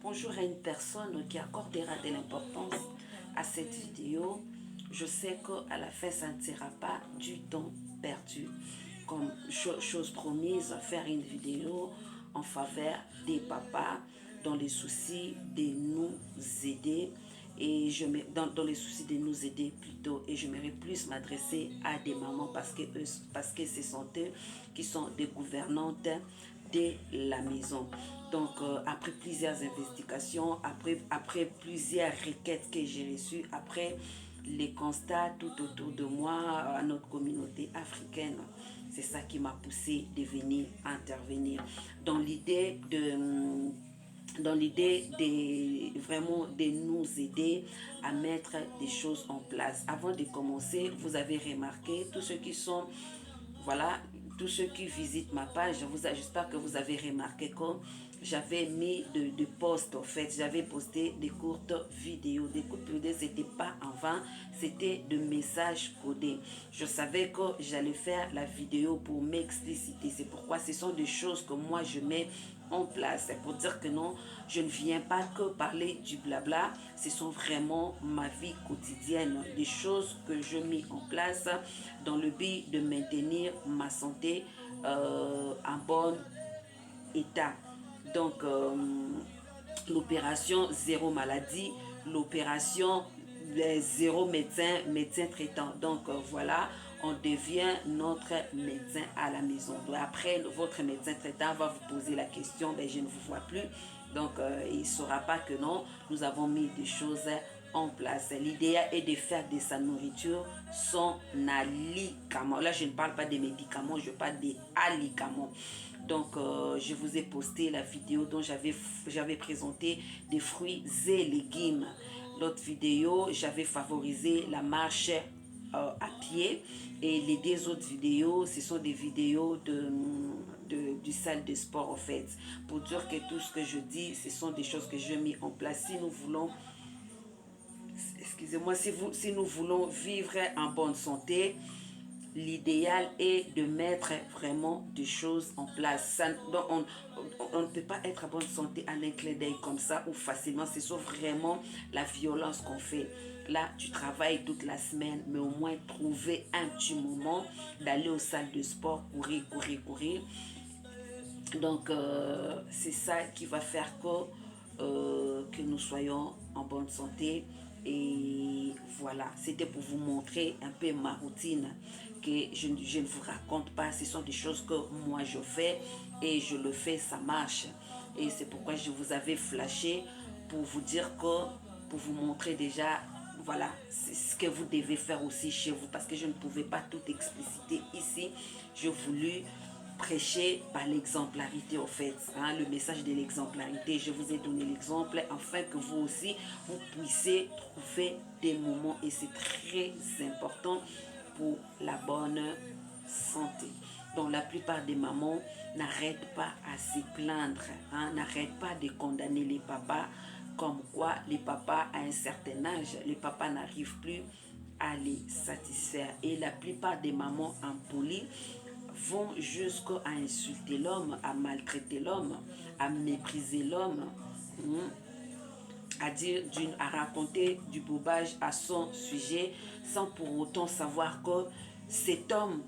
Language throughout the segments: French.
Bonjour à une personne qui accordera de l'importance à cette vidéo. Je sais qu'à la fin, ça ne sera pas du temps perdu. Comme chose promise, faire une vidéo en faveur des papas dans les soucis de nous aider et dans les soucis de nous aider plutôt, et j'aimerais plus m'adresser à des mamans parce que ce sont eux qui sont des gouvernantes de la maison. Donc après plusieurs investigations, après plusieurs requêtes que j'ai reçues, après les constats tout autour de moi, à notre communauté africaine, c'est ça qui m'a poussé de venir intervenir dans l'idée vraiment de nous aider à mettre des choses en place. Avant de commencer, vous avez remarqué, tous ceux qui sont, voilà, tous ceux qui visitent ma page, j'espère que vous avez remarqué que j'avais mis de posts, en fait, j'avais posté des courtes vidéos. Des courtes vidéos, c'était pas en vain, c'était de messages codés. Je savais que j'allais faire la vidéo pour m'expliciter. C'est pourquoi ce sont des choses que moi je mets en place. C'est pour dire que non, je ne viens pas que parler du blabla. Ce sont vraiment ma vie quotidienne, des choses que je mets en place dans le but de maintenir ma santé en bon état. Donc, l'opération zéro maladie, l'opération zéro médecin traitant. Donc, voilà, on devient notre médecin à la maison. Après, votre médecin traitant va vous poser la question, ben, je ne vous vois plus. Donc, il ne saura pas que non, nous avons mis des choses en place. L'idée est de faire de sa nourriture son alicament. Là, je ne parle pas des médicaments, je parle des alicaments. Donc, je vous ai posté la vidéo dont j'avais présenté des fruits et légumes. L'autre vidéo, j'avais favorisé la marche à pied. Et les deux autres vidéos, ce sont des vidéos du salle de sport, en fait. Pour dire que tout ce que je dis, ce sont des choses que je mets en place. Si nous voulons, excusez-moi, si nous voulons vivre en bonne santé, l'idéal est de mettre vraiment des choses en place. Donc on ne peut pas être en bonne santé à un clin d'œil comme ça ou facilement. C'est sauf vraiment la violence qu'on fait. Là, tu travailles toute la semaine, mais au moins trouver un petit moment d'aller aux salles de sport, courir. Donc, c'est ça qui va faire que nous soyons en bonne santé. Et voilà, c'était pour vous montrer un peu ma routine que je ne vous raconte pas. Ce sont des choses que moi je fais et je le fais, ça marche. Et c'est pourquoi je vous avais flashé pour vous dire que, pour vous montrer déjà, voilà, c'est ce que vous devez faire aussi chez vous, parce que je ne pouvais pas tout expliciter ici. J'ai voulu prêcher par l'exemplarité, en fait, hein, le message de l'exemplarité. Je vous ai donné l'exemple afin que vous aussi, vous puissiez trouver des moments, et c'est très important pour la bonne santé. Donc la plupart des mamans n'arrêtent pas à se plaindre, hein, n'arrêtent pas de condamner les papas, comme quoi les papas à un certain âge, les papas n'arrivent plus à les satisfaire. Et la plupart des mamans impolies vont jusqu'à insulter l'homme, à maltraiter l'homme, à mépriser l'homme, à raconter du bobage à son sujet, sans pour autant savoir que cet homme,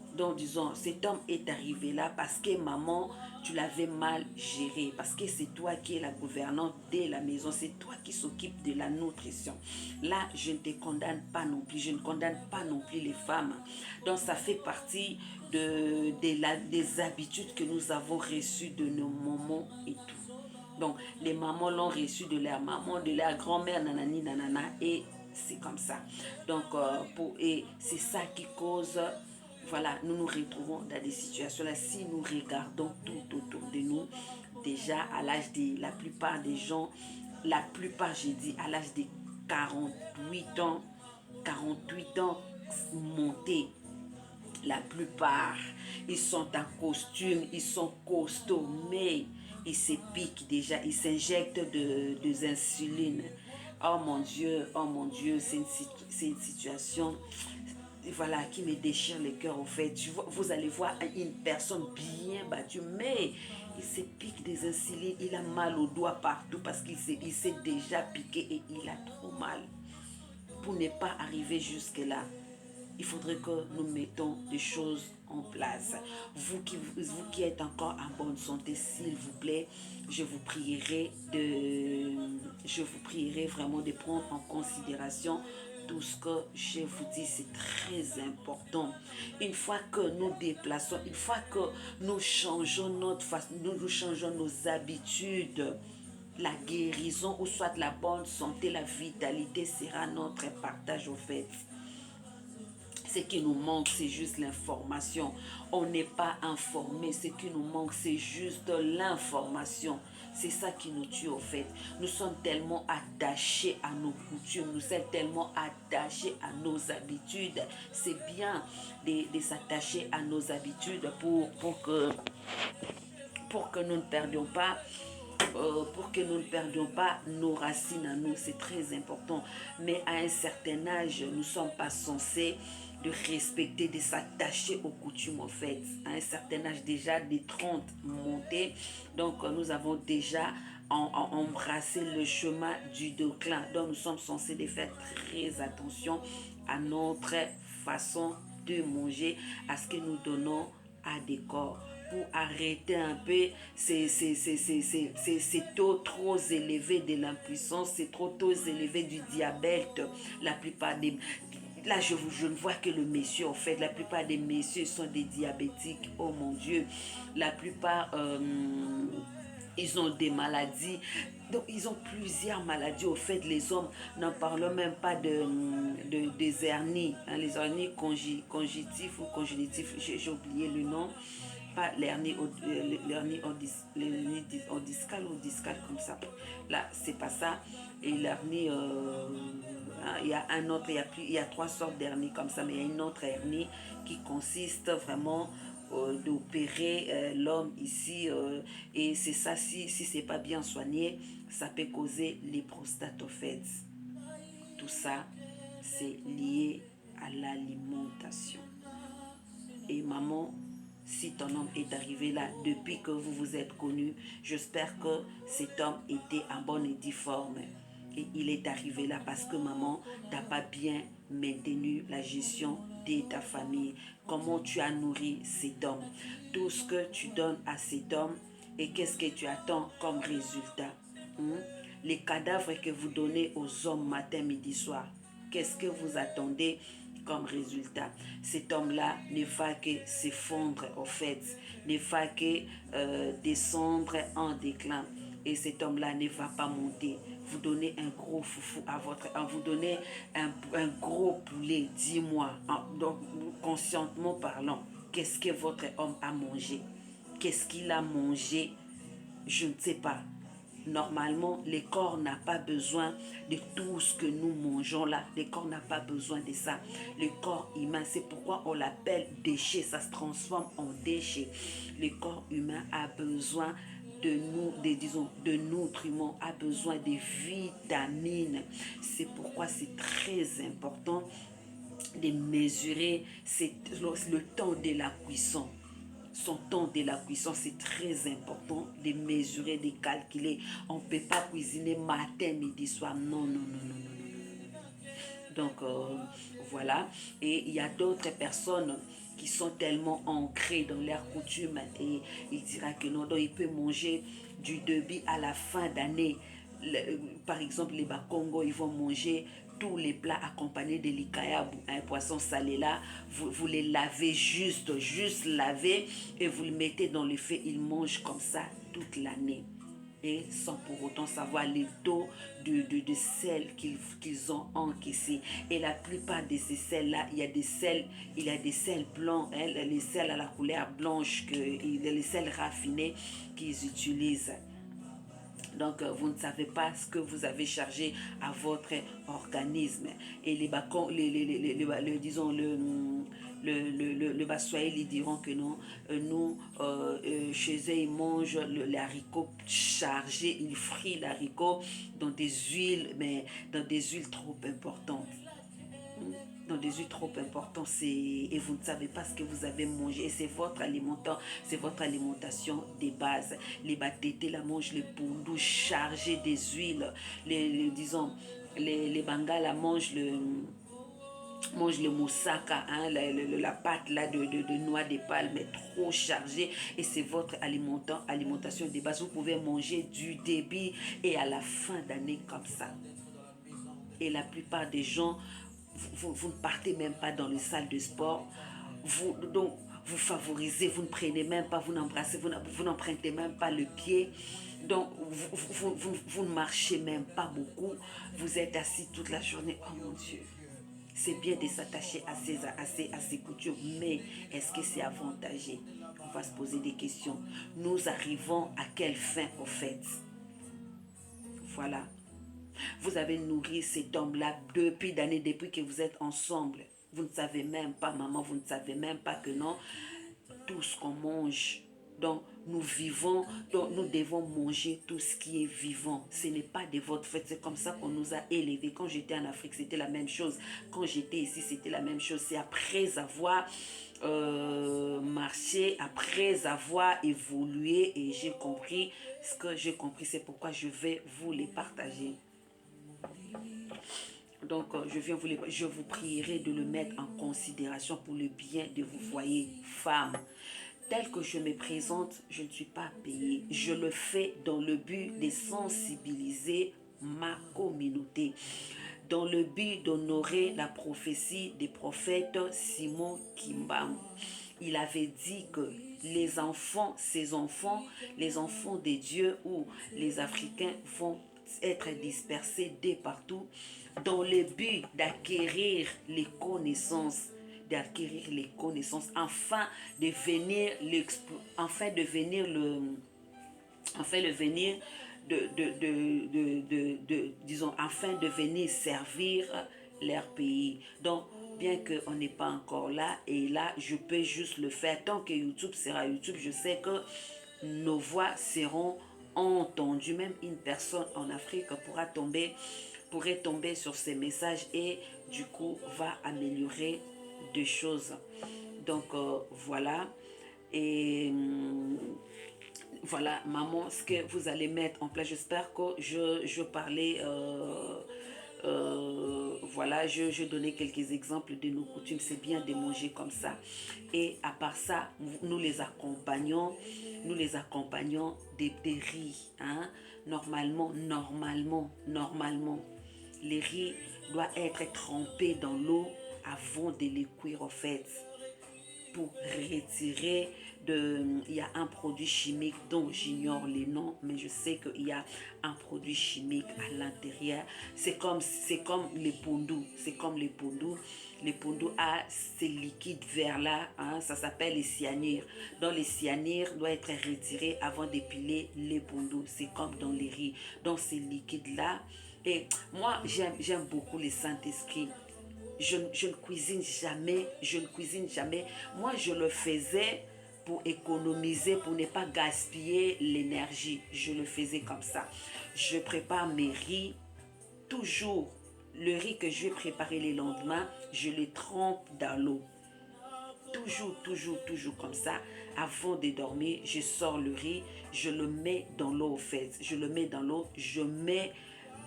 cet homme est arrivé là parce que maman, tu l'avais mal géré, parce que c'est toi qui es la gouvernante de la maison, c'est toi qui s'occupe de la nutrition. Là, je ne te condamne pas non plus, je ne condamne pas non plus les femmes. Donc, ça fait partie des habitudes que nous avons reçues de nos mamans et tout. Donc, les mamans l'ont reçu de leur maman, de leur grand-mère, nanani, nanana, et c'est comme ça. Donc, et c'est ça qui cause, voilà, nous nous retrouvons dans des situations là. Si nous regardons tout autour de nous, déjà à l'âge de la plupart des gens, la plupart, j'ai dit, à l'âge de 48 ans montés, la plupart, ils sont en costume, ils sont costauds, mais ils se piquent déjà, ils s'injectent de insuline. Oh mon Dieu, c'est une situation, voilà, qui me déchire le cœur, au fait. Vous allez voir une personne bien battue, mais il se pique des insulines, il a mal au doigt partout parce qu'il s'est déjà piqué et il a trop mal. Pour ne pas arriver jusque-là, il faudrait que nous mettons des choses en place. Vous qui êtes encore en bonne santé, s'il vous plaît, je vous prierai vraiment de prendre en considération tout ce que je vous dis. C'est très important. Une fois que nous déplaçons, une fois que nous changeons nous changeons nos habitudes, la guérison ou soit la bonne santé, la vitalité sera notre partage au fait. Ce qui nous manque, c'est juste l'information. On n'est pas informé. Ce qui nous manque, c'est juste l'information. C'est ça qui nous tue au fait. Nous sommes tellement attachés à nos coutumes. Nous sommes tellement attachés à nos habitudes. C'est bien de s'attacher à nos habitudes pour que nous ne perdions pas nos racines à nous. C'est très important. Mais à un certain âge, nous ne sommes pas censés de respecter, de s'attacher aux coutumes en fait. À un certain âge déjà, des 30 montés, donc nous avons déjà embrassé le chemin du déclin. Donc nous sommes censés de faire très attention à notre façon de manger, à ce que nous donnons à des corps, pour arrêter un peu ces taux trop élevés de l'impuissance, ces taux élevés du diabète. La plupart des... Là, je ne vois que le messieurs, en fait. La plupart des messieurs sont des diabétiques. Oh mon Dieu. La plupart, ils ont des maladies. Donc, ils ont plusieurs maladies. Au fait, les hommes n'en parlent même pas des hernies. Hein, les hernies congitives ou congénitives. J'ai oublié le nom. Pas l'hernie discale ou discale comme ça. Là, c'est pas ça. Et l'hernie, il y a un autre, il y a 3 sortes d'hernie comme ça, mais il y a une autre hernie qui consiste vraiment d'opérer l'homme ici. Et c'est ça, si c'est pas bien soigné, ça peut causer les prostates au fait. Tout ça, c'est lié à l'alimentation. Et maman, si ton homme est arrivé là depuis que vous vous êtes connus, j'espère que cet homme était en bonne et due forme. Et il est arrivé là parce que maman n'a pas bien maintenu la gestion de ta famille. Comment tu as nourri cet homme. Tout ce que tu donnes à cet homme et qu'est-ce que tu attends comme résultat. Les cadavres que vous donnez aux hommes matin, midi, soir. Qu'est-ce que vous attendez comme résultat? Cet homme-là ne va que s'effondre au fait, ne va que descendre en déclin. Et cet homme-là ne va pas monter. Vous donnez un gros foufou à votre... Vous donnez un gros poulet, dis-moi, donc conscientement parlant, qu'est-ce que votre homme a mangé? Qu'est-ce qu'il a mangé? Je ne sais pas. Normalement, le corps n'a pas besoin de tout ce que nous mangeons là. Le corps n'a pas besoin de ça. Le corps humain, c'est pourquoi on l'appelle déchet. Ça se transforme en déchet. Le corps humain a besoin de nutriments, a besoin de vitamines. C'est pourquoi c'est très important de mesurer le temps de la cuisson. Son temps de la cuisson, c'est très important de mesurer, de calculer. On ne peut pas cuisiner matin, midi, soir. Non, non, non, non, non, non. Donc, voilà. Et il y a d'autres personnes qui sont tellement ancrées dans leurs coutumes et il dira que non, donc il peut manger du début à la fin d'année. Par exemple, les Bakongo, ils vont manger tous les plats accompagnés de l'ikayab, un poisson salé là, vous les lavez juste laver et vous le mettez dans le feu, ils mangent comme ça toute l'année. Et sans pour autant savoir les taux de sel qu'ils ont encaissés. Et la plupart de ces sels-là, il y a des sels blancs, hein, les sels à la couleur blanche, les sels raffinés qu'ils utilisent. Donc, vous ne savez pas ce que vous avez chargé à votre organisme. Et les bacons, disons, le Baswahili, ils diront que non, nous, chez eux, ils mangent les haricots chargés, ils frient l'haricot dans des huiles, mais dans des huiles trop importantes. dans des huiles trop importantes et vous ne savez pas ce que vous avez mangé. Et c'est votre alimentation de base. Les batétés la mangent les pondous chargés des huiles. Disons, les Bangala mangent le moussaka, hein, la pâte là de noix de palme est trop chargée et c'est votre alimentation de base. Vous pouvez manger du débit et à la fin d'année comme ça. Et la plupart des gens, vous ne partez même pas dans les salles de sport. Donc, vous favorisez, vous ne prenez même pas, vous n'embrassez, vous n'empruntez même pas le pied. Donc, vous ne marchez même pas beaucoup. Vous êtes assis toute la journée. Oh mon Dieu. C'est bien de s'attacher à ces coutumes, mais est-ce que c'est avantageux? On va se poser des questions. Nous arrivons à quelle fin au fait? Voilà. Vous avez nourri cet homme-là depuis que vous êtes ensemble. Vous ne savez même pas, maman, vous ne savez même pas que non, tout ce qu'on mange. Donc, nous vivons, donc nous devons manger tout ce qui est vivant. Ce n'est pas de votre fait, c'est comme ça qu'on nous a élevés. Quand j'étais en Afrique, c'était la même chose. Quand j'étais ici, c'était la même chose. C'est après avoir marché, après avoir évolué et j'ai compris ce que j'ai compris. C'est pourquoi je vais vous les partager. Donc, je vous prierai de le mettre en considération pour le bien de vous. Voyez, femmes. Tel que je me présente, je ne suis pas payée. Je le fais dans le but de sensibiliser ma communauté, dans le but d'honorer la prophétie des prophètes Simon Kimbam. Il avait dit que les enfants, les enfants des dieux ou les Africains vont être dispersés de partout dans le but d'acquérir les connaissances afin de venir servir leur pays. Donc, bien qu'on n'est pas encore là, et là, je peux juste le faire. Tant que YouTube sera YouTube, je sais que nos voix seront entendues. Même une personne en Afrique pourrait tomber sur ces messages et du coup va améliorer des choses. Donc voilà. Et voilà, maman, ce que vous allez mettre en place. J'espère que je parlais voilà, je donnais quelques exemples de nos coutumes. C'est bien de manger comme ça. Et à part ça, nous les accompagnons des riz. Hein? Normalement, les riz doivent être trempés dans l'eau avant de les cuire au fait. Pour retirer il y a un produit chimique dont j'ignore les noms, mais je sais qu'il y a un produit chimique à l'intérieur. C'est comme les pondous. Les pondous a ces liquides verts là, hein, ça s'appelle les cyanures. Donc les cyanures doivent être retirés avant d'épiler les pondous. C'est comme dans les riz. Donc ces liquides là. Et moi, j'aime beaucoup les Saint-Esprit. Je ne cuisine jamais. Moi, je le faisais pour économiser, pour ne pas gaspiller l'énergie. Je le faisais comme ça. Je prépare mes riz toujours. Le riz que je vais préparer le lendemain, je le trempe dans l'eau. Toujours comme ça. Avant de dormir, je sors le riz, je le mets dans l'eau au fait. Je mets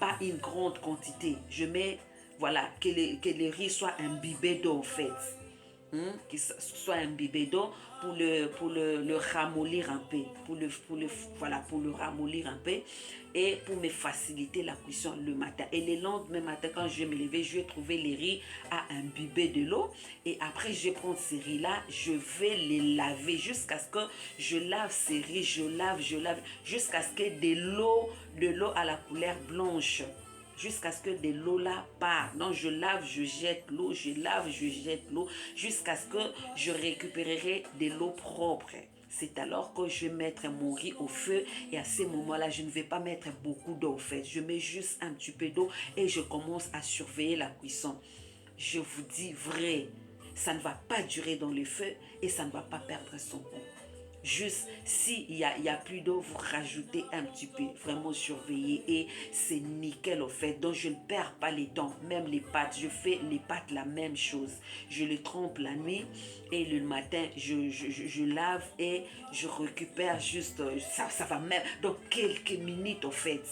pas une grande quantité. Je mets, voilà, que le riz soit imbibé d'eau au fait. Qu'il soit imbibé d'eau pour le ramollir un peu. Pour le ramollir un peu. Et pour me faciliter la cuisson le matin. Et le lendemain matin, quand je vais me lever, je vais trouver les riz à imbiber de l'eau. Et après, je vais prendre ces riz-là, je vais les laver jusqu'à ce que je lave ces riz, je lave, jusqu'à ce que de l'eau à la couleur blanche. Jusqu'à ce que de l'eau là part. Donc je lave, je jette l'eau, jusqu'à ce que je récupérerai de l'eau propre. C'est alors que je vais mettre mon riz au feu et à ce moment-là, je ne vais pas mettre beaucoup d'eau au fait. Je mets juste un petit peu d'eau et je commence à surveiller la cuisson. Je vous dis vrai, ça ne va pas durer dans le feu et ça ne va pas perdre son goût. Juste, s'il y a plus d'eau, vous rajoutez un petit peu. Vraiment surveiller. Et c'est nickel au fait. Donc, je ne perds pas les temps. Même les pâtes. Je fais les pâtes la même chose. Je les trempe la nuit. Et le matin, je lave et je récupère juste... Ça va même dans quelques minutes au fait.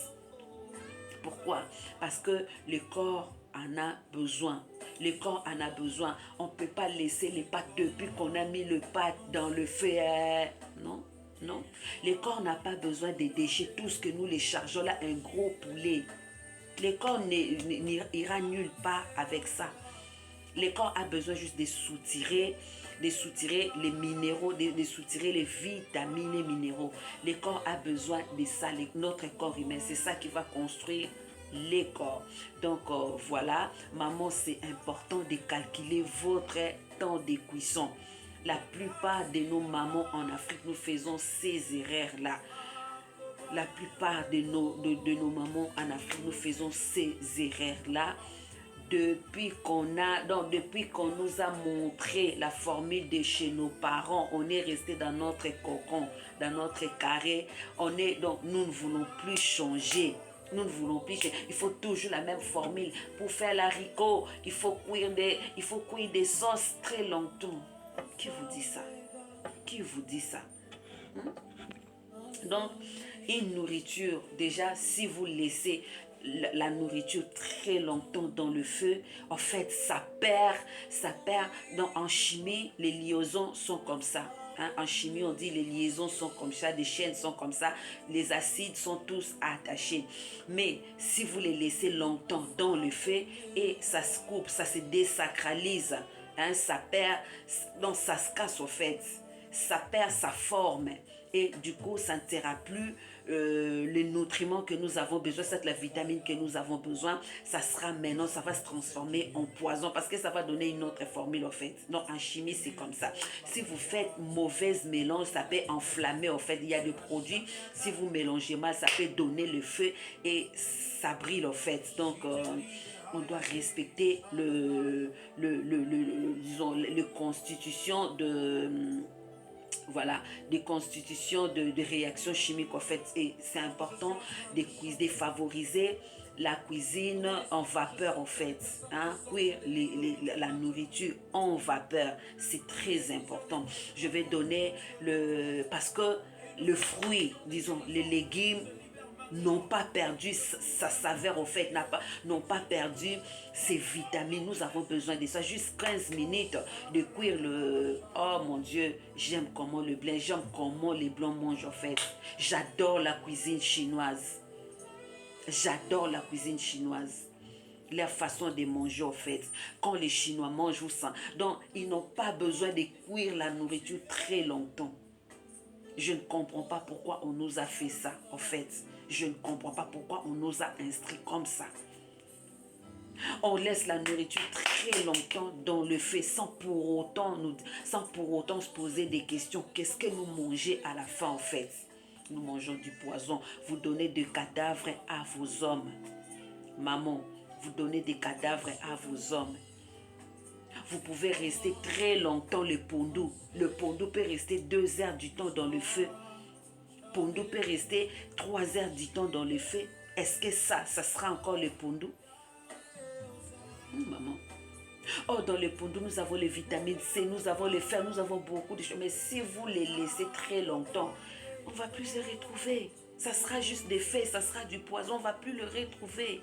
Pourquoi? Parce que le corps en a besoin. Le corps en a besoin. On ne peut pas laisser les pâtes depuis qu'on a mis le pâte dans le feu. Non, non. Le corps n'a pas besoin de déchets. Tout ce que nous les chargeons là, un gros poulet. Le corps n'ira nulle part avec ça. Le corps a besoin juste de soutirer les minéraux, de soutirer les vitamines et minéraux. Le corps a besoin de ça, notre corps humain. C'est ça qui va construire les corps. Donc voilà, maman, c'est important de calculer votre temps de cuisson. La plupart de nos mamans en Afrique, nous faisons ces erreurs-là. La plupart de nos mamans en Afrique, nous faisons ces erreurs-là depuis qu'on nous a montré la formule de chez nos parents. On est resté dans notre cocon, dans notre carré. Donc, nous ne voulons plus changer. Nous ne voulons plus changer. Il faut toujours la même formule. Pour faire l'haricot, il faut cuire des sauces très longtemps. Qui vous dit ça? Qui vous dit ça? Donc, une nourriture, déjà, si vous laissez la nourriture très longtemps dans le feu, en fait, ça perd. Donc, en chimie, les liaisons sont comme ça. Hein? En chimie, on dit les liaisons sont comme ça, les chaînes sont comme ça, les acides sont tous attachés. Mais si vous les laissez longtemps dans le feu, et ça se coupe, ça se désacralise, hein? Ça perd, donc ça se casse au fait. Ça perd sa forme et du coup ça ne sera plus les nutriments que nous avons besoin, c'est la vitamine que nous avons besoin, ça sera maintenant, ça va se transformer en poison parce que ça va donner une autre formule en fait. Donc en chimie c'est comme ça. Si vous faites mauvaise mélange, ça peut enflammer en fait. Il y a des produits, si vous mélangez mal, ça peut donner le feu et ça brille en fait. Donc on doit respecter disons, le constitution de voilà, des constitutions de réactions chimiques en fait. Et c'est important de favoriser la cuisine en vapeur en fait. Hein? Cuire la nourriture en vapeur, c'est très important. Je vais donner parce que le fruit, disons, les légumes, n'ont pas perdu sa saveur au fait, n'ont pas perdu ses vitamines. Nous avons besoin de ça. Juste 15 minutes de cuire le... Oh mon Dieu, j'aime comment le blanc, j'aime comment les blancs mangent au fait. J'adore la cuisine chinoise. J'adore la cuisine chinoise. Leur façon de manger au fait. Quand les Chinois mangent, vous sentez. Donc, ils n'ont pas besoin de cuire la nourriture très longtemps. Je ne comprends pas pourquoi on nous a fait ça, en fait. Je ne comprends pas pourquoi on nous a instruits comme ça. On laisse la nourriture très longtemps dans le feu sans pour autant se poser des questions. Qu'est-ce que nous mangeons à la fin, en fait? Nous mangeons du poison. Vous donnez des cadavres à vos hommes. Maman, vous donnez des cadavres à vos hommes. Vous pouvez rester très longtemps le pondou. Le pondou peut rester 2 heures du temps dans le feu. Pondou peut rester 3 heures du temps dans le feu. Est-ce que ça sera encore le pondou? Maman. Oh, dans le pondou, nous avons les vitamines C, nous avons le fer, nous avons beaucoup de choses. Mais si vous les laissez très longtemps, on ne va plus se retrouver. Ça sera juste des faits, ça sera du poison, on ne va plus le retrouver.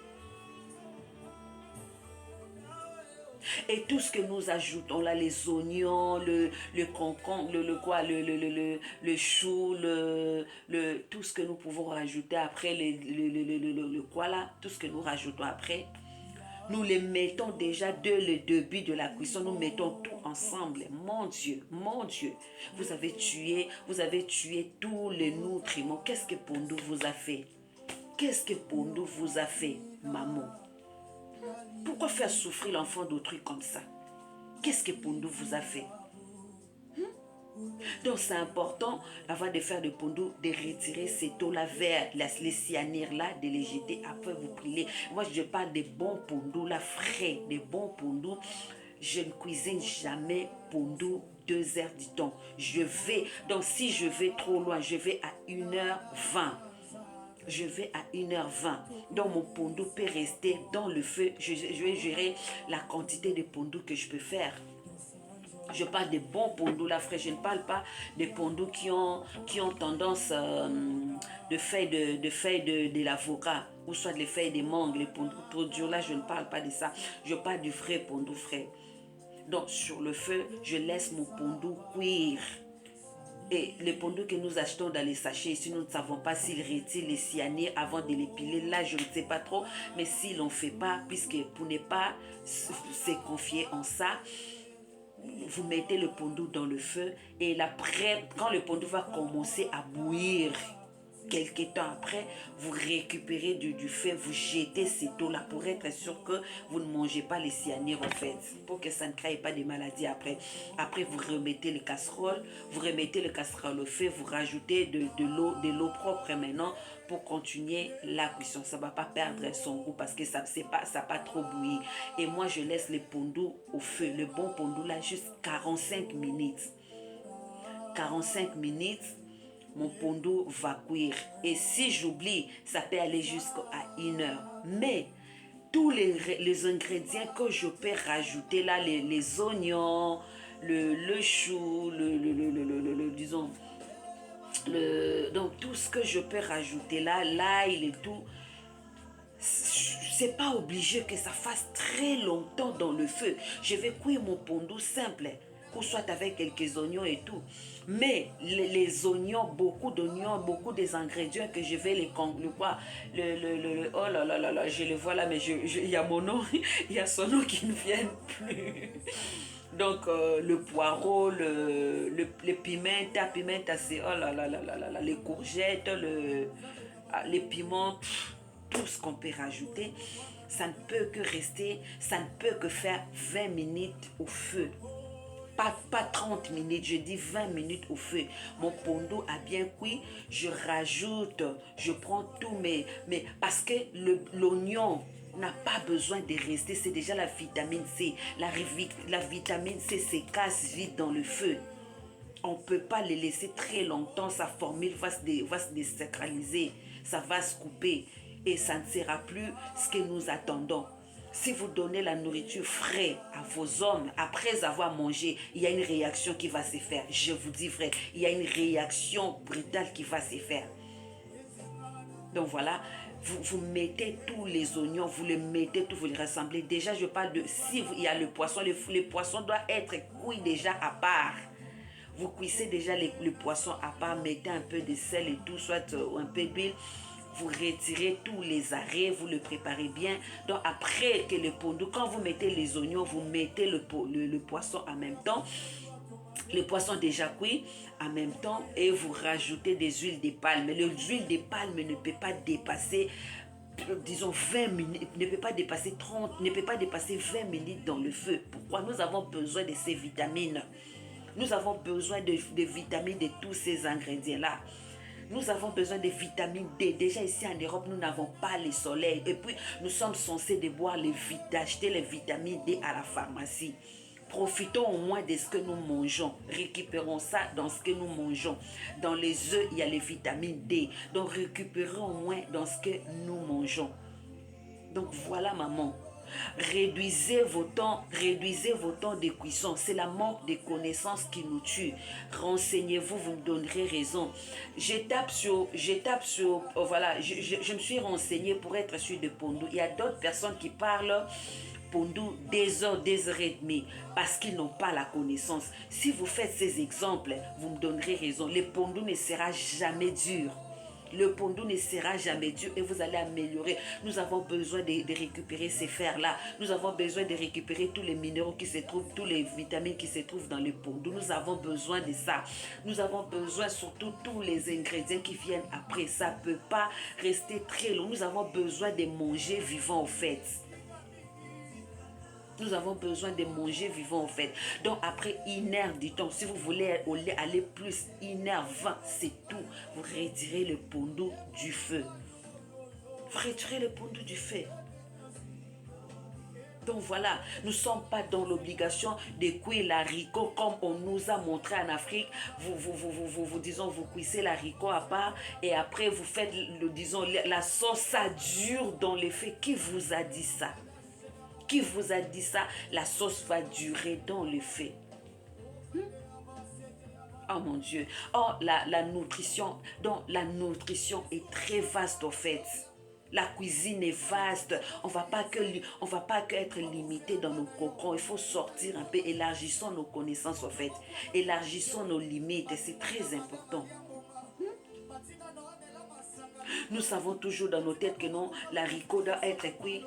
Et tout ce que nous ajoutons là, les oignons, le concombre, le chou, tout ce que nous pouvons rajouter après, tout ce que nous rajoutons après, nous les mettons déjà dès le début de la cuisson, nous mettons tout ensemble. Mon Dieu, vous avez tué tous les nutriments. Qu'est-ce que Pondou vous a fait? Qu'est-ce que Pondou vous a fait, maman? Pourquoi faire souffrir l'enfant d'autrui comme ça? Qu'est-ce que Pondou vous a fait? Donc c'est important, avant de faire de Pondou, de retirer ces taux-là vers les cyanures-là, de les jeter, après vous brûler. Moi je parle des bons Pondou, là, frais, des bons Pondou. Je ne cuisine jamais Pondou 2 heures du temps. Donc si je vais trop loin, je vais à 1h20. Je vais à 1h20. Donc mon pondou peut rester dans le feu. Je vais gérer la quantité de pondou que je peux faire. Je parle des bons pondous là, frère. Je ne parle pas des pondous qui ont tendance de feuilles de l'avocat ou soit les feuilles de mangue. Les pondous trop durs là, je ne parle pas de ça. Je parle du vrai pondou frais. Donc sur le feu, je laisse mon pondou cuire. Et les pondous que nous achetons dans les sachets, ici, nous ne savons pas s'ils retirent les cyanures avant de les piler. Là, je ne sais pas trop. Mais s'ils n'en font pas, puisque pour ne pas se confier en ça, vous mettez le pondou dans le feu. Et après, quand le pondou va commencer à bouillir, quelques temps après, vous récupérez du feu, vous jetez cette eau-là pour être sûr que vous ne mangez pas les cyanures en fait, pour que ça ne crée pas de maladies après. Après, vous remettez le casserole, au feu, vous rajoutez de l'eau propre maintenant pour continuer la cuisson. Ça ne va pas perdre son goût parce que ça n'a pas trop bouilli. Et moi, je laisse le pondou au feu, le bon pondou là, juste 45 minutes. 45 minutes. Mon pondou va cuire. Et si j'oublie, ça peut aller jusqu'à 1 heure. Mais tous les ingrédients que je peux rajouter là, les oignons, le chou, disons, donc tout ce que je peux rajouter là, l'ail et tout, c'est pas obligé que ça fasse très longtemps dans le feu. Je vais cuire mon pondou simple, ou soit avec quelques oignons et tout. Mais les oignons, beaucoup d'oignons, beaucoup des ingrédients que je vais oh là là là là, je le vois là, mais il y a mon nom, il y a son nom qui ne vient plus. Donc le poireau, le pimenta, c'est oh là là là là là, les courgettes, les piments, tout ce qu'on peut rajouter, ça ne peut que rester, ça ne peut que faire 20 minutes au feu. Pas 30 minutes, je dis 20 minutes au feu. Mon pondou a bien cuit, je rajoute, je prends tout parce que l'oignon n'a pas besoin de rester, c'est déjà la vitamine C. La vitamine C se casse vite dans le feu. On ne peut pas les laisser très longtemps, sa formule va se désacraliser, ça va se couper et ça ne sera plus ce que nous attendons. Si vous donnez la nourriture fraîche à vos hommes, après avoir mangé, il y a une réaction qui va se faire. Je vous dis vrai, il y a une réaction brutale qui va se faire. Donc voilà, vous mettez tous les oignons, vous les mettez, vous les rassemblez. Déjà, je parle de, si il y a le poisson, le poisson doit être cuit déjà à part. Vous cuisez déjà le poisson à part, mettez un peu de sel et tout, soit un peu d'huile. Vous retirez tous les arrêts, vous le préparez bien. Donc après que le pondou, quand vous mettez les oignons, vous mettez le poisson en même temps. Le poisson déjà cuit en même temps et vous rajoutez des huiles de palme. L'huile de palme ne peut pas dépasser, disons 20 minutes, ne peut pas dépasser 30, ne peut pas dépasser 20 minutes dans le feu. Pourquoi? Nous avons besoin de ces vitamines. Nous avons besoin de vitamines de tous ces ingrédients-là. Nous avons besoin de vitamine D. Déjà ici en Europe, nous n'avons pas le soleil. Et puis, nous sommes censés d'acheter les vitamines D à la pharmacie. Profitons au moins de ce que nous mangeons. Récupérons ça dans ce que nous mangeons. Dans les œufs, il y a les vitamines D. Donc, récupérons au moins dans ce que nous mangeons. Donc, voilà, maman. Réduisez vos temps de cuisson. C'est la manque de connaissances qui nous tue. Renseignez-vous, vous me donnerez raison. Voilà, je me suis renseignée pour être sûre de pondou. Il y a d'autres personnes qui parlent pondou des heures et demie parce qu'ils n'ont pas la connaissance. Si vous faites ces exemples, vous me donnerez raison. Le pondou ne sera jamais dur. Le pondou ne sera jamais dur et vous allez améliorer. Nous avons besoin de récupérer ces fers-là. Nous avons besoin de récupérer tous les minéraux qui se trouvent, tous les vitamines qui se trouvent dans le pondou. Nous avons besoin de ça. Nous avons besoin surtout tous les ingrédients qui viennent après. Ça ne peut pas rester très long. Nous avons besoin de manger vivant au fait. Nous avons besoin de manger vivant au fait. Donc après 1 heure du temps, si vous voulez aller plus 1h20, c'est tout. Vous retirez le pondou du feu. Vous retirez le pondou du feu. Donc voilà, nous ne sommes pas dans l'obligation de cuire l'haricot comme on nous a montré en Afrique. Disons, vous cuisez l'haricot à part et après vous faites, disons, la sauce, ça dure dans les faits. Qui vous a dit ça? Qui vous a dit ça? La sauce va durer dans le fait. Oh mon Dieu. Oh, la nutrition. Donc, la nutrition est très vaste au fait. La cuisine est vaste. On va pas que être limité dans nos cocons. Il faut sortir un peu. Élargissons nos connaissances au fait. Élargissons nos limites. C'est très important. Nous savons toujours dans nos têtes que non, l'haricot doit être cuit.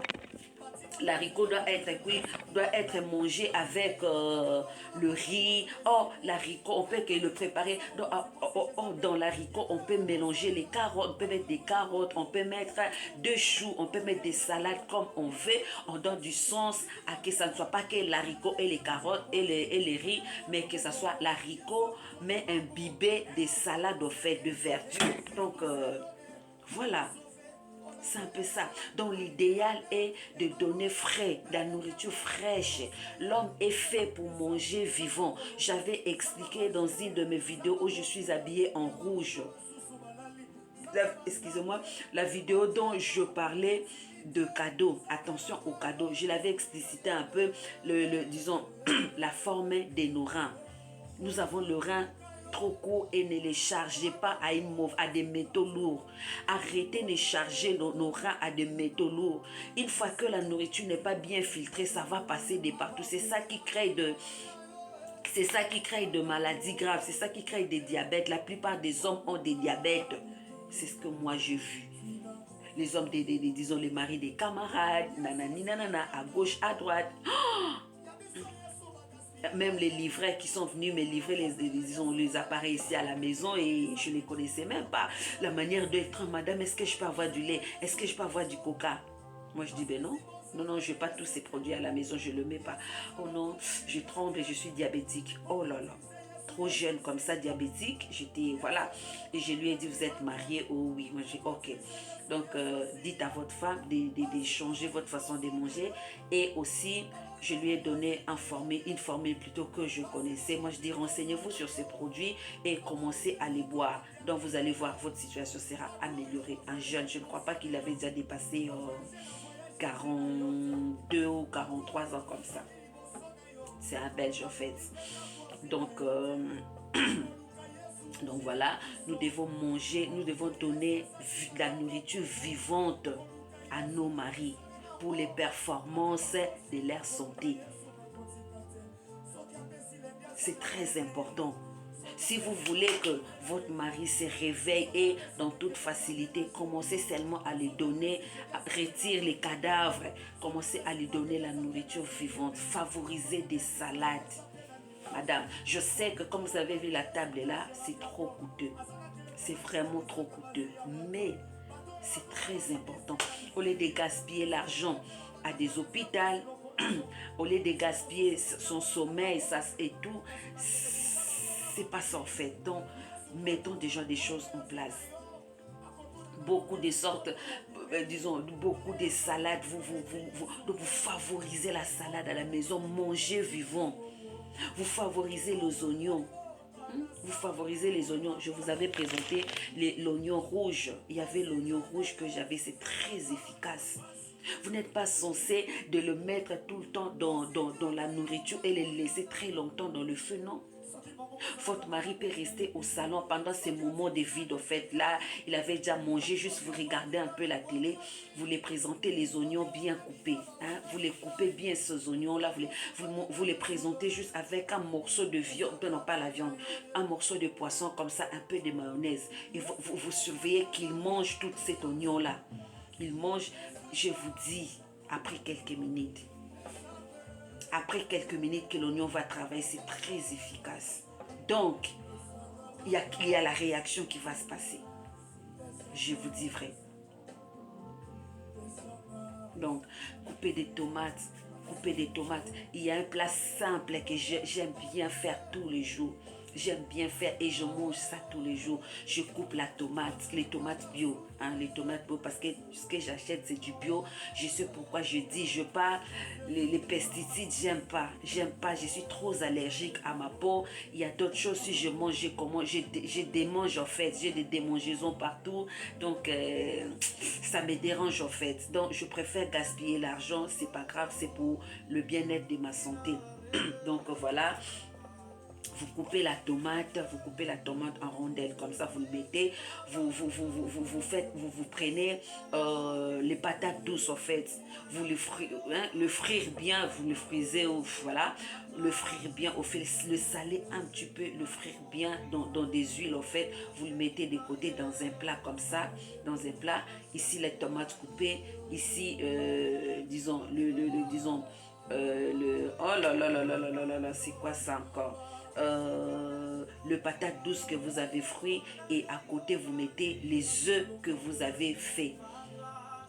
L'haricot doit être mangé avec le riz. Oh, l'haricot, on peut le préparer. Dans l'haricot, on peut mélanger les carottes, on peut mettre des carottes, on peut mettre des choux, on peut mettre des salades comme on veut. On donne du sens à que ça ne soit pas que l'haricot et les carottes et les riz, mais que ça soit l'haricot, mais imbibé des salades au fait de verdure. Donc, voilà. C'est un peu ça. Donc l'idéal est de donner frais, de la nourriture fraîche. L'homme est fait pour manger vivant. J'avais expliqué dans une de mes vidéos où je suis habillée en rouge. Excusez-moi, la vidéo dont je parlais de cadeaux. Attention aux cadeaux. Je l'avais explicité un peu, disons, la forme de nos reins. Nous avons le rein trop court et ne les chargez pas à des métaux lourds. Arrêtez de charger nos reins à des métaux lourds. Une fois que la nourriture n'est pas bien filtrée, ça va passer de partout. C'est ça qui crée de maladies graves. C'est ça qui crée des diabètes. La plupart des hommes ont des diabètes. C'est ce que moi j'ai vu. Les hommes, disons les maris des camarades, nanani, nanana, à gauche, à droite. Même les livrets qui sont venus me livrer les appareils ici à la maison et je ne les connaissais même pas. La manière d'être, madame, est-ce que je peux avoir du lait? Est-ce que je peux avoir du coca? Moi, je dis, ben non. Non, je n'ai pas tous ces produits à la maison, je ne le mets pas. Oh non, je tremble et je suis diabétique. Oh là là. Trop jeune comme ça, diabétique. J'étais, voilà. Et je lui ai dit, vous êtes mariée? Oh oui. Moi, j'ai dit, ok. Donc, dites à votre femme de changer votre façon de manger. Et aussi, je lui ai donné une formule plutôt que je connaissais. Moi, je dis, renseignez-vous sur ces produits et commencez à les boire. Donc, vous allez voir, votre situation sera améliorée. Un jeune, je ne crois pas qu'il avait déjà dépassé 42 ou 43 ans comme ça. C'est un Belge, en fait. Donc, donc voilà, nous devons manger, nous devons donner de la nourriture vivante à nos maris pour les performances de leur santé. C'est très important. Si vous voulez que votre mari se réveille et dans toute facilité, commencez seulement à lui donner, retirer les cadavres, commencez à lui donner la nourriture vivante, favorisez des salades. Madame, je sais que comme vous avez vu la table là, c'est trop coûteux. C'est vraiment trop coûteux. Mais c'est très important. Au lieu de gaspiller l'argent à des hôpitaux, au lieu de gaspiller son sommeil ça, et tout, c'est pas ça en fait. Donc, mettons déjà des choses en place. Beaucoup de sortes, disons, beaucoup de salades. Vous favorisez la salade à la maison. Mangez vivant. Vous favorisez les oignons. Vous favorisez les oignons. Je vous avais présenté l'oignon rouge. Il y avait l'oignon rouge que j'avais. C'est très efficace. Vous n'êtes pas censé de le mettre tout le temps dans la nourriture et le laisser très longtemps dans le feu, non? Votre mari peut rester au salon pendant ces moments de vide. Au fait, là, il avait déjà mangé. Juste vous regardez un peu la télé. Vous les présentez les oignons bien coupés. Hein? Vous les coupez bien, ces oignons-là. Vous les présentez juste avec un morceau de viande. Non, pas la viande. Un morceau de poisson comme ça, un peu de mayonnaise. Et vous surveillez qu'il mange tout cet oignon-là. Il mange, je vous dis, après quelques minutes. Après quelques minutes que l'oignon va travailler, c'est très efficace. Donc, il y a la réaction qui va se passer. Je vous dis vrai. Donc, couper des tomates. Il y a un plat simple que j'aime bien faire tous les jours. j'aime bien faire et je mange ça tous les jours. Je coupe la tomate, les tomates bio, hein, les tomates bio, parce que ce que j'achète, c'est du bio. Je sais pourquoi je dis, je pas, les pesticides, j'aime pas, je suis trop allergique à ma peau. Il y a d'autres choses, si je mange, je démange en fait, j'ai des démangeaisons partout, donc ça me dérange en fait. Donc je préfère gaspiller l'argent, c'est pas grave, c'est pour le bien-être de ma santé. Donc voilà, vous coupez la tomate en rondelles, comme ça vous le mettez, vous prenez les patates douces en fait, vous le frire bien, vous le frisez, voilà, le frire bien, au fait, le saler un petit peu, le frire bien dans des huiles en fait, vous le mettez de côté dans un plat comme ça, dans un plat, ici les tomates coupées, ici disons, disons, oh là là là là là là là, c'est quoi ça encore, le patate douce que vous avez fruit et à côté vous mettez les œufs que vous avez fait.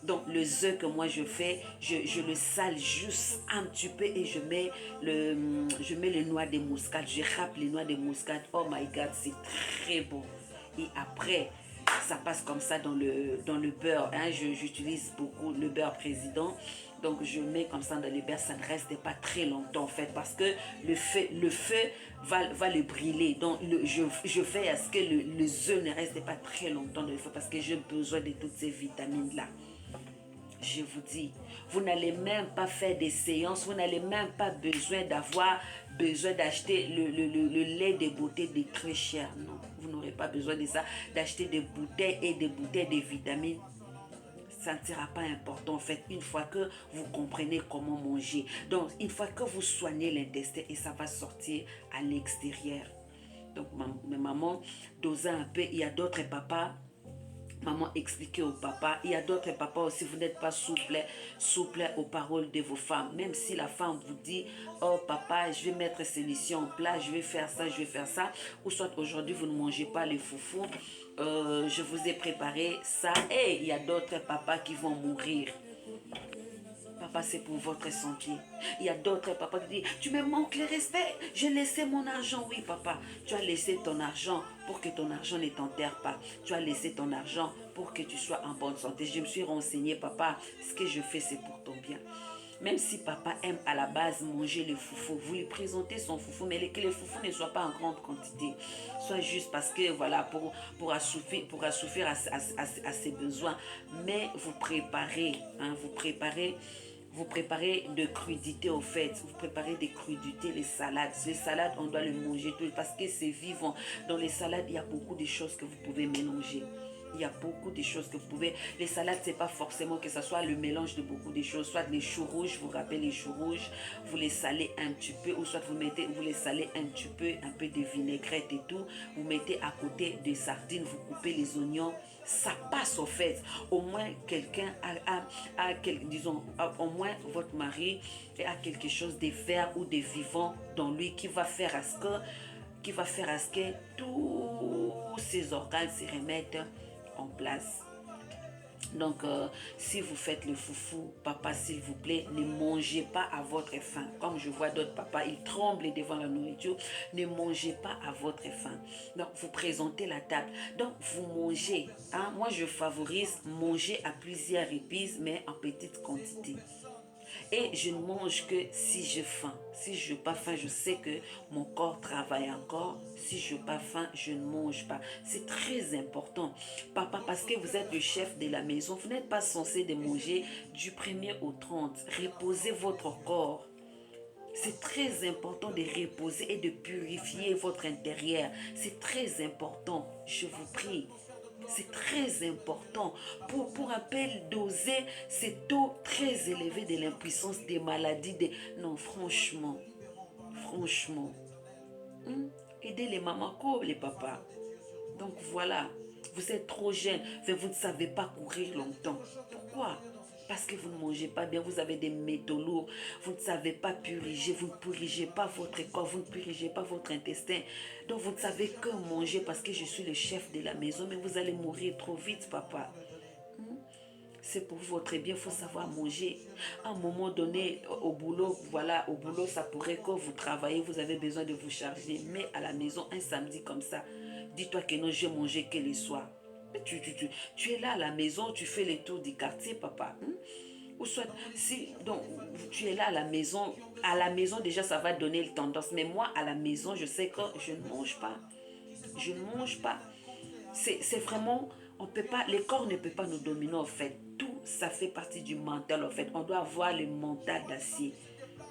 Donc les œufs que moi je fais, je le sale juste un petit peu et je mets les noix de muscade, je râpe les noix de muscade. Oh my god, c'est très bon. Et après, ça passe comme ça dans le beurre, hein. J'utilise beaucoup le beurre président, donc je mets comme ça dans le beurre, ça ne reste pas très longtemps en fait, parce que le feu va le brûler, donc je fais à ce que les œufs ne restent pas très longtemps dans le feu, parce que j'ai besoin de toutes ces vitamines là. Je vous dis, vous n'allez même pas faire des séances, vous n'allez même pas besoin d'acheter le lait de beauté de très cher. Non, vous n'aurez pas besoin de ça, d'acheter des bouteilles et des bouteilles de vitamines. Ça ne sera pas important en fait, une fois que vous comprenez comment manger. Donc, une fois que vous soignez l'intestin et ça va sortir à l'extérieur. Donc, ma maman dosait un peu, il y a d'autres papas. Maman expliquait au papa. Il y a d'autres papas aussi, vous n'êtes pas souple aux paroles de vos femmes. Même si la femme vous dit, oh papa, je vais mettre ces missions en place, je vais faire ça, je vais faire ça. Ou soit aujourd'hui, vous ne mangez pas les foufous. Je vous ai préparé ça. Et il y a d'autres papas qui vont mourir. Papa, c'est pour votre santé. Il y a d'autres papas qui disent, tu me manques le respect, j'ai laissé mon argent. Oui, papa, tu as laissé ton argent pour que ton argent ne t'enterre pas. Tu as laissé ton argent pour que tu sois en bonne santé. Je me suis renseignée, papa, ce que je fais, c'est pour ton bien. Même si papa aime à la base manger le foufou, vous lui présentez son foufou, mais que le foufou ne soit pas en grande quantité. Soit juste parce que, voilà, pour assouvir à ses besoins. Mais vous préparez, hein, vous préparez de crudités au fait, vous préparez des crudités, les salades. Les salades, on doit les manger tout parce que c'est vivant. Dans les salades, il y a beaucoup de choses que vous pouvez mélanger. Il y a beaucoup de choses que vous pouvez... Les salades, c'est pas forcément que ce soit le mélange de beaucoup de choses. Soit les choux rouges, vous rappelez les choux rouges, vous les salez un petit peu, ou soit vous les salez un petit peu, un peu de vinaigrette et tout. Vous mettez à côté des sardines, vous coupez les oignons. Ça passe au fait. Au moins, quelqu'un disons, au moins votre mari a quelque chose de vert ou de vivant dans lui qui va faire à ce que tous ses organes se remettent en place. Donc, si vous faites le foufou, papa, s'il vous plaît, ne mangez pas à votre faim. Comme je vois d'autres papas, ils tremblent devant la nourriture. Ne mangez pas à votre faim. Donc, vous présentez la table. Donc, vous mangez. Hein? Moi, je favorise manger à plusieurs épices, mais en petite quantité. Et je ne mange que si j'ai faim. Si je n'ai pas faim, je sais que mon corps travaille encore. Si je n'ai pas faim, je ne mange pas. C'est très important. Papa, parce que vous êtes le chef de la maison, vous n'êtes pas censé de manger du 1er au 30. Reposez votre corps. C'est très important de reposer et de purifier votre intérieur. C'est très important. Je vous prie. C'est très important pour un peu doser ces taux très élevés de l'impuissance des maladies. Non, franchement, aidez les mamans comme les papas. Donc voilà, vous êtes trop jeune, vous ne savez pas courir longtemps. Pourquoi? Parce que vous ne mangez pas bien, vous avez des métaux lourds, vous ne savez pas puriger, vous ne purigez pas votre corps, vous ne purigez pas votre intestin. Donc vous ne savez que manger parce que je suis le chef de la maison, mais vous allez mourir trop vite, papa. C'est pour votre bien, il faut savoir manger. À un moment donné, au boulot, voilà, au boulot, ça pourrait que vous travaillez, vous avez besoin de vous charger. Mais à la maison, un samedi comme ça, dis-toi que non, j'ai mangé que le soir. Mais tu es là à la maison, tu fais les tours du quartier, papa. Hein? Ou soit, si donc, tu es là à la maison déjà, ça va donner le tendance. Mais moi, à la maison, je sais que je ne mange pas. Je ne mange pas. C'est vraiment, on peut pas, le corps ne peut pas nous dominer en fait. Tout, ça fait partie du mental en fait. On doit avoir le mental d'acier.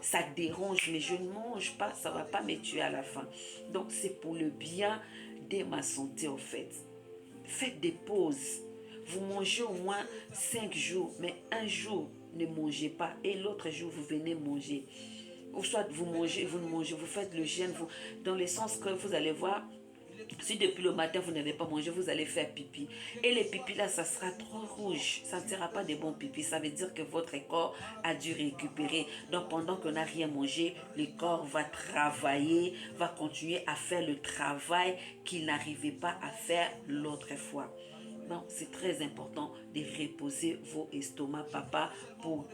Ça dérange, mais je ne mange pas, ça ne va pas me tuer à la fin. Donc c'est pour le bien de ma santé en fait. Faites des pauses. Vous mangez au moins 5 jours, mais un jour, ne mangez pas. Et l'autre jour, vous venez manger. Ou soit vous mangez, vous ne mangez, vous faites le jeûne, vous, dans le sens que vous allez voir, si depuis le matin vous n'avez pas mangé, vous allez faire pipi. Et les pipis là, ça sera trop rouge. Ça ne sera pas des bons pipis. Ça veut dire que votre corps a dû récupérer. Donc pendant qu'on n'a rien mangé, le corps va travailler, va continuer à faire le travail qu'il n'arrivait pas à faire l'autre fois. Donc, c'est très important de reposer vos estomacs, papa, pour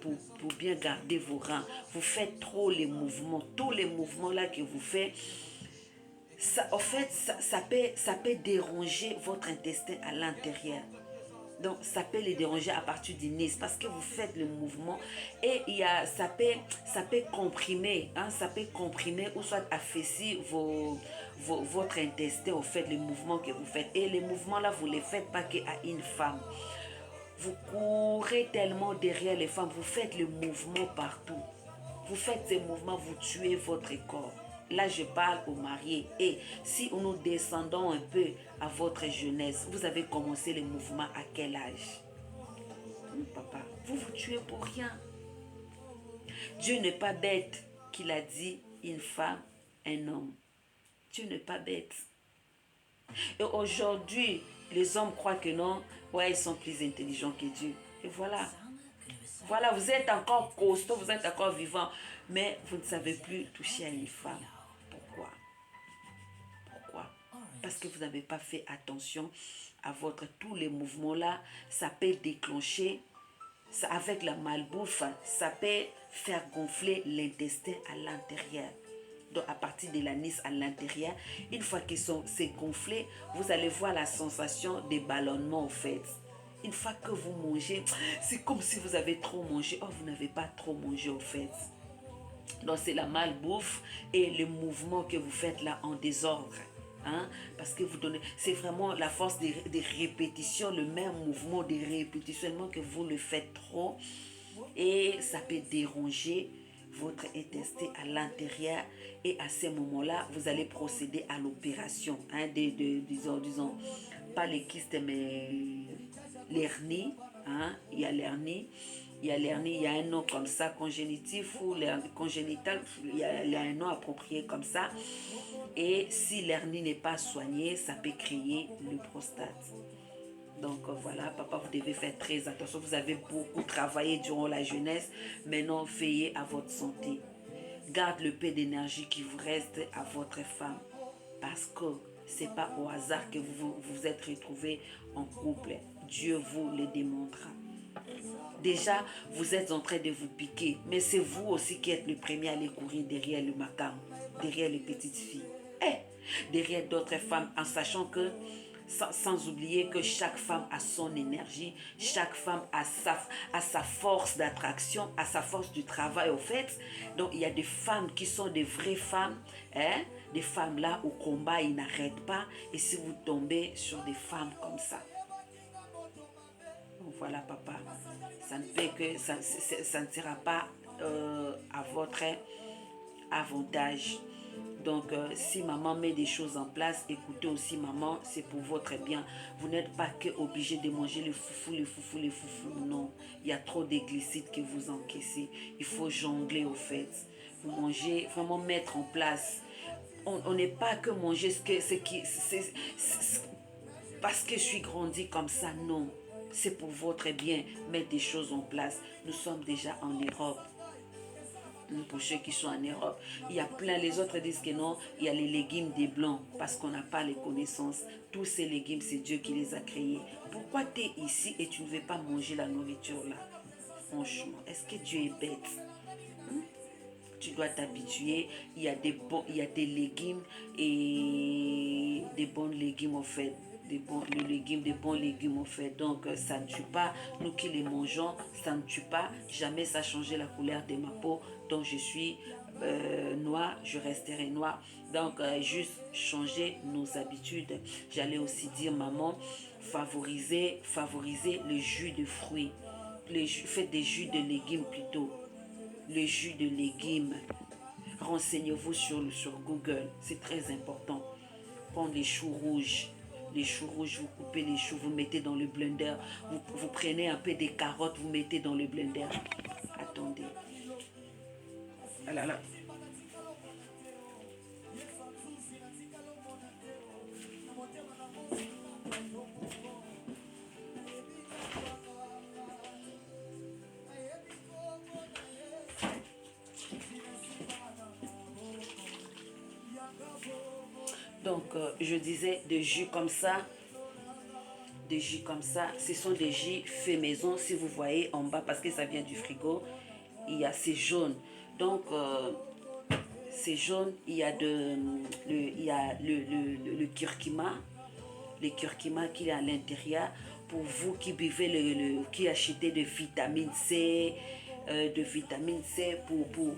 bien garder vos reins. Vous faites trop les mouvements. Tous les mouvements là que vous faites, ça, en fait, ça peut déranger votre intestin à l'intérieur. Donc, ça peut les déranger à partir du nez parce que vous faites le mouvement et ça peut comprimer, hein, ça peut comprimer ou soit affaisser votre intestin au fait les mouvements que vous faites. Et les mouvements là, vous ne les faites pas qu'à une femme. Vous courez tellement derrière les femmes, vous faites le mouvement partout. Vous faites ces mouvements, vous tuez votre corps. Là, je parle aux mariés. Et si nous descendons un peu à votre jeunesse, vous avez commencé le mouvement à quel âge? Papa, vous vous tuez pour rien. Dieu n'est pas bête qu'il a dit une femme, un homme. Dieu n'est pas bête. Et aujourd'hui, les hommes croient que non, ouais, ils sont plus intelligents que Dieu. Et voilà. Voilà, vous êtes encore costaud, vous êtes encore vivant, mais vous ne savez plus toucher à une femme. Pourquoi? Pourquoi? Parce que vous n'avez pas fait attention à votre tous les mouvements là, ça peut déclencher, ça, avec la malbouffe, ça peut faire gonfler l'intestin à l'intérieur. Donc à partir de l'anis à l'intérieur, une fois qu'ils c'est gonflé, vous allez voir la sensation des ballonnements au fait. Une fois que vous mangez, c'est comme si vous avez trop mangé. Oh, vous n'avez pas trop mangé au fait. Donc c'est la malbouffe et le mouvement que vous faites là en désordre. Hein? Parce que vous donnez, c'est vraiment la force des répétitions, le même mouvement des répétitions, que vous le faites trop. Et ça peut déranger votre intestin à l'intérieur. Et à ce moment-là, vous allez procéder à l'opération. Hein, disons, pas les kystes, mais l'hernie. Hein, il y a l'hernie. Il y a l'hernie, il y a un nom comme ça, congénitif ou congénital, il y a un nom approprié comme ça. Et si l'hernie n'est pas soignée, ça peut créer le prostate. Donc voilà, papa, vous devez faire très attention. Vous avez beaucoup travaillé durant la jeunesse. Maintenant, veillez à votre santé. Garde le peu d'énergie qui vous reste à votre femme. Parce que ce n'est pas au hasard que vous vous êtes retrouvés en couple. Dieu vous le démontrera. Déjà, vous êtes en train de vous piquer. Mais c'est vous aussi qui êtes le premier à aller courir derrière le macam, derrière les petites filles. Derrière d'autres femmes, en sachant que sans oublier que chaque femme a son énergie, chaque femme a sa force d'attraction, a sa force du travail au fait. Donc il y a des femmes qui sont des vraies femmes, hein? Des femmes là au combat, ils n'arrêtent pas. Et si vous tombez sur des femmes comme ça, donc voilà papa, ça ne peut que ça ne sera pas à votre avantage. Donc, si maman met des choses en place, écoutez aussi maman, c'est pour votre bien. Vous n'êtes pas que obligé de manger les foufous, les foufous, les foufous. Non, il y a trop de glucides que vous encaissez. Il faut jongler au fait. Vous mangez, vraiment mettre en place. On n'est pas que manger parce que je suis grandi comme ça, non. C'est pour votre bien, mettre des choses en place. Nous sommes déjà en Europe. Pour ceux qui sont en Europe, il y a plein, les autres disent que non, il y a les légumes des blancs parce qu'on n'a pas les connaissances. Tous ces légumes, c'est Dieu qui les a créés. Pourquoi tu es ici et tu ne veux pas manger la nourriture là? Franchement, est-ce que Dieu est bête? Tu dois t'habituer. Il y a des légumes et des bons légumes en fait. Des bons légumes en fait. Donc ça ne tue pas. Nous qui les mangeons, ça ne tue pas. Jamais ça a changé la couleur de ma peau. Donc je suis noire, je resterai noire. Donc juste changer nos habitudes. J'allais aussi dire maman, favoriser le jus de fruits. Faites des jus de légumes plutôt. Le jus de légumes. Renseignez-vous sur Google, c'est très important. Prendre les choux rouges. Les choux rouges, vous coupez les choux, vous mettez dans le blender. Vous prenez un peu des carottes, vous mettez dans le blender. Attendez. Ah là là. Donc, je disais, des jus comme ça, ce sont des jus faits maison. Si vous voyez en bas, parce que ça vient du frigo, il y a ces jaunes. Donc, c'est jaune, il y a, le curcuma, le curcuma qui est à l'intérieur. Pour vous qui buvez, qui achetez de vitamine C,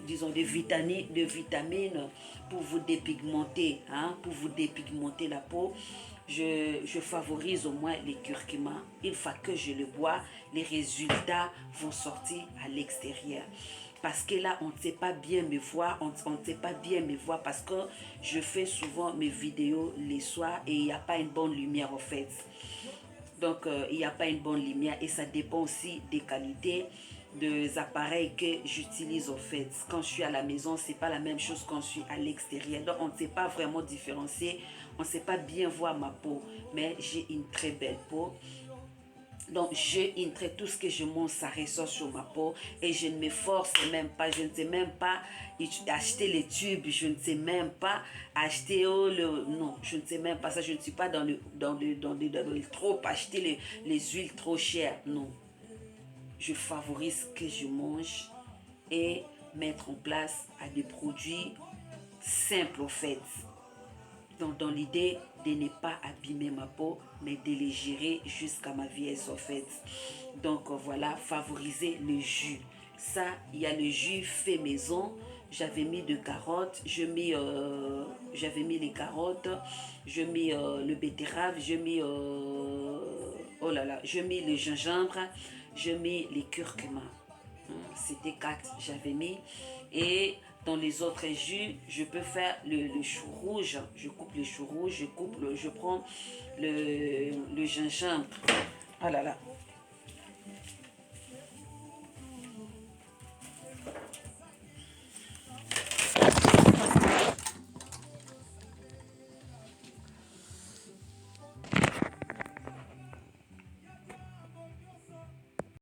disons, de vitamines pour vous dépigmenter, pour vous dépigmenter la peau. Je favorise au moins les curcuma. Une fois que je le bois, les résultats vont sortir à l'extérieur. Parce que là, on ne sait pas bien me voir, on ne sait pas bien me voir parce que je fais souvent mes vidéos les soirs et il n'y a pas une bonne lumière en fait. Donc, il n'y a pas une bonne lumière et ça dépend aussi des qualités des appareils que j'utilise en fait. Quand je suis à la maison, c'est pas la même chose quand je suis à l'extérieur. Donc, on ne sait pas vraiment différencier, on ne sait pas bien voir ma peau, mais j'ai une très belle peau. Donc, tout ce que je mange, ça ressort sur ma peau et je ne me force même pas, je ne sais même pas acheter les tubes, je ne sais même pas acheter non, je ne sais même pas ça, je ne suis pas dans le trop acheter les huiles trop chères, non. Je favorise ce que je mange et mettre en place à des produits simples en fait. Donc, dans l'idée de ne pas abîmer ma peau, mais de les gérer jusqu'à ma vieillesse, en fait. Donc, voilà, favoriser le jus. Ça, il y a le jus fait maison. J'avais mis de carottes, j'avais mis les carottes, je mis le betterave, je mis, oh là là, je mis le gingembre, je mis les curcuma. C'était 4, j'avais mis. Et dans les autres jus, je peux faire le chou rouge. Je coupe le chou rouge, je prends le gingembre. Oh là là,